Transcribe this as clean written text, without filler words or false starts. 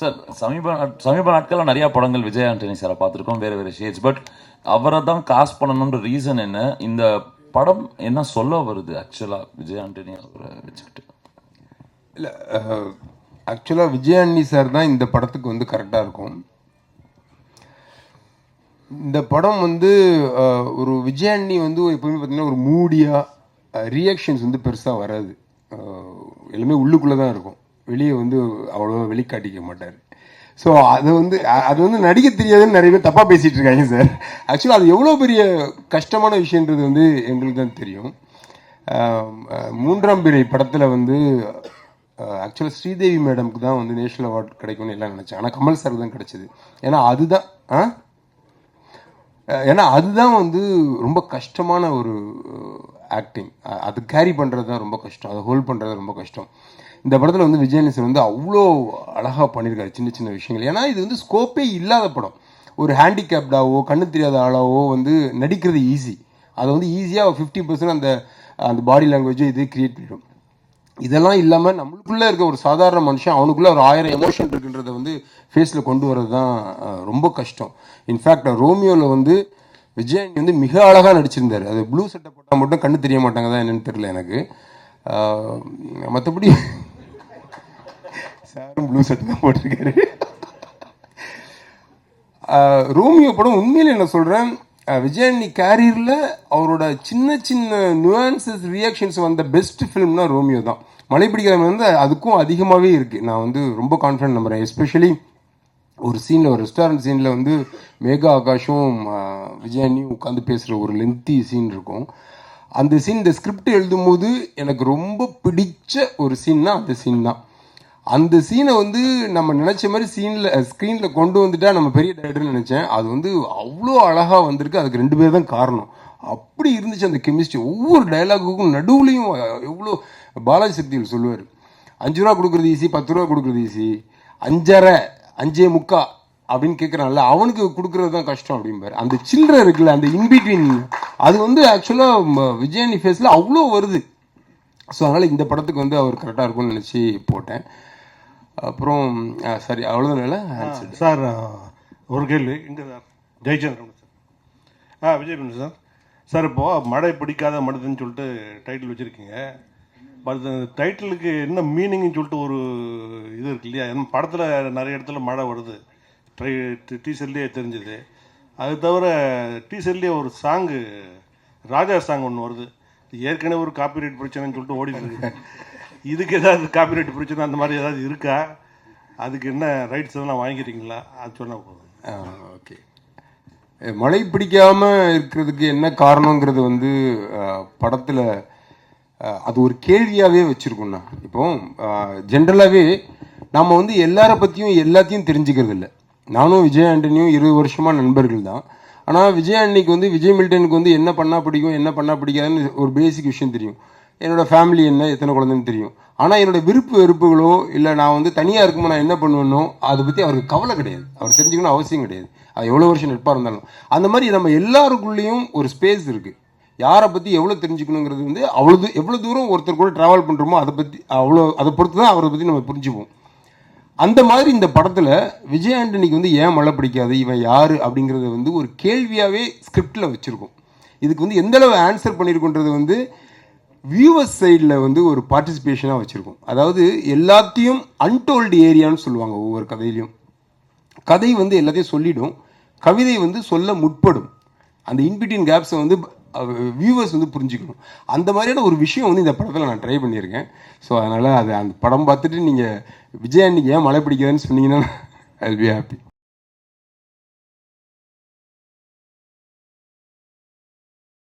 Sir சமீப நாட்களில் நிறையா படங்கள் விஜய் ஆண்டனி சாரை பார்த்துருக்கோம், வேறு வேறு ஷேட்ஸ். பட் அவரை தான் காஸ்ட் பண்ணணுன்ற ரீசன் என்ன? இந்த படம் என்ன சொல்ல வருது ஆக்சுவலாக விஜய் ஆண்டனி அவரை வச்சுக்கிட்டு? இல்லை, ஆக்சுவலாக விஜய் ஆண்டனி சார் தான் இந்த படத்துக்கு வந்து கரெக்டாக இருக்கும். இந்த படம் வந்து ஒரு விஜய் ஆண்டனி வந்து எப்பவுமே பார்த்தீங்கன்னா ஒரு மூடியாக ரியாக்ஷன்ஸ் வந்து பெருசாக வராது. எல்லாமே உள்ளுக்குள்ளே தான் இருக்கும், வெளியே வந்து அவ்வளோவா வெளிக்காட்டிக்க மாட்டார். ஸோ அது வந்து நடிக்க தெரியாதுன்னு நிறைய பேர் தப்பாக பேசிகிட்டு இருக்காங்க சார். ஆக்சுவலாக அது எவ்வளோ பெரிய கஷ்டமான விஷயன்றது வந்து எங்களுக்கு தான் தெரியும். மூன்றாம் பிறை படத்தில் வந்து ஆக்சுவலாக ஸ்ரீதேவி மேடம்க்கு தான் வந்து நேஷனல் அவார்டு கிடைக்கும்னு எல்லாம் நினச்சேன். ஆனால் கமல் சார் தான் கிடைச்சிது. ஏன்னா அதுதான் வந்து ரொம்ப கஷ்டமான ஒரு ஆக்டிங். அது கேரி பண்ணுறது தான் ரொம்ப கஷ்டம், அதை ஹோல்ட் பண்ணுறது ரொம்ப கஷ்டம். இந்த படத்தில் வந்து விஜய் சார் வந்து அவ்வளோ அழகாக பண்ணியிருக்காரு சின்ன சின்ன விஷயங்கள். ஏன்னா இது வந்து ஸ்கோப்பே இல்லாத படம். ஒரு ஹேண்டிகேப்டாவோ கண்ணு தெரியாத ஆளாவோ வந்து நடிக்கிறது ஈஸி. அதை வந்து ஈஸியாக 50% அந்த பாடி லாங்குவேஜ் இது கிரியேட் பண்ணிடும். இதெல்லாம் இல்லாமல் நம்மளுக்குள்ளே இருக்க ஒரு சாதாரண மனுஷன் அவனுக்குள்ளே ஒரு 1000 எமோஷன் இருக்குன்றத வந்து ஃபேஸில் கொண்டு வரது தான் ரொம்ப கஷ்டம். இன்ஃபேக்ட் ரோமியோவில் வந்து விஜய் வந்து மிக அழகாக நடிச்சிருந்தார். அது ப்ளூ சட்டை போட்டால் மட்டும் கண்ணு தெரிய மாட்டாங்க தான் என்னன்னு தெரியல எனக்கு. மற்றபடி சாரும் ப்ளூ சட்டை தான் போட்டிருக்காரு. ரோமியோ படம் உண்மையில என்ன சொல்கிறேன், விஜய் கேரியரில் அவரோட சின்ன சின்ன நுவான்சஸ் ரியாக்ஷன்ஸ் வந்த பெஸ்ட் ஃபிலிம்னா ரோமியோ தான். மழை பிடிக்காத வந்து அதுக்கும் அதிகமாகவே இருக்குது. நான் வந்து ரொம்ப கான்ஃபிடென்ட் நம்புகிறேன். எஸ்பெஷலி ஒரு சீனில், ஒரு ரெஸ்டாரண்ட் சீனில் வந்து மேகா ஆகாஷும் விஜயனியும் உட்காந்து பேசுகிற ஒரு லென்த்தி சீன் இருக்கும். அந்த சீன் இந்த ஸ்கிரிப்ட் எழுதும்போது எனக்கு ரொம்ப பிடிச்ச ஒரு சீன்னா அந்த சீன் தான். அந்த சீனை வந்து நம்ம நினச்ச மாதிரி ஸ்க்ரீனில் கொண்டு வந்துட்டா நம்ம பெரிய டைரக்டர்னு நினச்சேன். அது வந்து அவ்வளோ அழகாக வந்திருக்கு. அதுக்கு 2 பேர் தான் காரணம். அப்படி இருந்துச்சு அந்த கெமிஸ்ட்ரி. ஒவ்வொரு டைலாகுக்கும் நடுவுலையும் எவ்வளோ பாலாஜி சக்திகள் சொல்லுவார், 5 ரூபா கொடுக்குறது ஈஸி, 10 ரூபா கொடுக்குறது ஈஸி, 5.5 5.75 அப்படின்னு கேட்குறான்ல, அவனுக்கு கொடுக்குறது தான் கஷ்டம் அப்படிம்பார். அந்த சில்லறை இருக்குல்ல, அந்த இன்பிட்வீன், அது வந்து ஆக்சுவலாக விஜயனி ஃபேஸில் அவ்வளோ வருது. ஸோ அதனால் இந்த படத்துக்கு வந்து அவர் கரெக்டாக இருக்கும்னு நினச்சி போட்டேன். அப்புறம் சரி, அவ்வளோதான் சார். ஒரு கேள்வி இங்கே sir, Jayachandran sir. Vijay sir. Sir, இப்போது மழை பிடிக்காத மனிதன்னு சொல்லிட்டு டைட்டில் வச்சுருக்கீங்க. பட் டைட்டிலுக்கு என்ன மீனிங்னு சொல்லிட்டு ஒரு இது இருக்கு இல்லையா? ஏன்னா படத்தில் நிறைய இடத்துல மழை வருது, டீசர்லேயே தெரிஞ்சுது. அது தவிர டீசர்லேயே ஒரு சாங்கு, ராஜா சாங் ஒன்று வருது. ஏற்கனவே ஒரு காப்பிரைட் பிரச்சனைன்னு சொல்லிட்டு ஓடிட்டு இருக்கு. இதுக்கு ஏதாவது காப்பிரைட் பிரச்சனை அந்த மாதிரி ஏதாவது இருக்கா? அதுக்கு என்ன ரைட்ஸ் எல்லாம் வாங்கிக்கிறீங்களா? அது சொன்னால் போதும். ஓகே. மழை பிடிக்காமல் இருக்கிறதுக்கு என்ன காரணங்கிறது வந்து படத்தில் அது ஒரு கேள்வியாகவே வச்சுருக்கோண்ணா. இப்போ ஜென்ரலாகவே நம்ம வந்து எல்லாரை பற்றியும் எல்லாத்தையும் தெரிஞ்சுக்கிறது இல்லை. நானும் விஜய் ஆண்டனியும் 20 வருஷமாக நண்பர்கள் தான். ஆனால் விஜய் ஆண்டனிக்கு வந்து விஜய் மில்டனுக்கு வந்து என்ன பண்ணால் பிடிக்கும், என்ன பண்ணால் பிடிக்காதுன்னு ஒரு பேசிக் விஷயம் தெரியும். என்னோடய ஃபேமிலி என்ன, எத்தனை குழந்தைன்னு தெரியும். ஆனால் என்னோடய விருப்பு வெறுப்புகளோ இல்லை நான் வந்து தனியாக இருக்கும்போது நான் என்ன பண்ணுவேனோ அதை பற்றி அவருக்கு கவலை கிடையாது. அவர் தெரிஞ்சுக்கணும் அவசியம் கிடையாது. அது எவ்வளோ வருஷம் நட்பாக இருந்தாலும். அந்த மாதிரி நம்ம எல்லாருக்குள்ளேயும் ஒரு ஸ்பேஸ் இருக்குது. யாரை பற்றி எவ்வளோ தெரிஞ்சுக்கணுங்கிறது வந்து எவ்வளோ தூரம் ஒருத்தர் கூட ட்ராவல் பண்ணுறோமோ அதை பொறுத்து தான் அவரை பற்றி நம்ம புரிஞ்சுப்போம். அந்த மாதிரி இந்த படத்தில் விஜய் ஆண்டனிக்கு வந்து ஏன் மழை பிடிக்காது, இவன் யார் அப்படிங்கிறத வந்து ஒரு கேள்வியாகவே ஸ்கிரிப்டில் வச்சுருக்கோம். இதுக்கு வந்து எந்தளவு ஆன்சர் பண்ணியிருக்குன்றது வந்து வியூவர்ஸ் சைடில் வந்து ஒரு பார்ட்டிசிபேஷனாக வச்சுருக்கோம். அதாவது எல்லாத்தையும் அன்டோல்டு ஏரியான்னு சொல்லுவாங்க. ஒவ்வொரு கதையிலையும் கதை வந்து எல்லாத்தையும் சொல்லிடும், கவிதை வந்து சொல்ல முற்படும். அந்த இன்பிட்வீன் கேப்ஸை வந்து வியூவர்ஸ் வந்து புரிஞ்சுக்கணும். அந்த மாதிரியான ஒரு விஷயம் வந்து இந்த படத்தில் நான் ட்ரை பண்ணியிருக்கேன். ஸோ அதனால் அந்த படம் பார்த்துட்டு நீங்கள் விஜய் அன்னைக்கு ஏன் மழை பிடிக்காதுன்னு சொன்னீங்கன்னா ஐ வில் பி ஹாப்பி.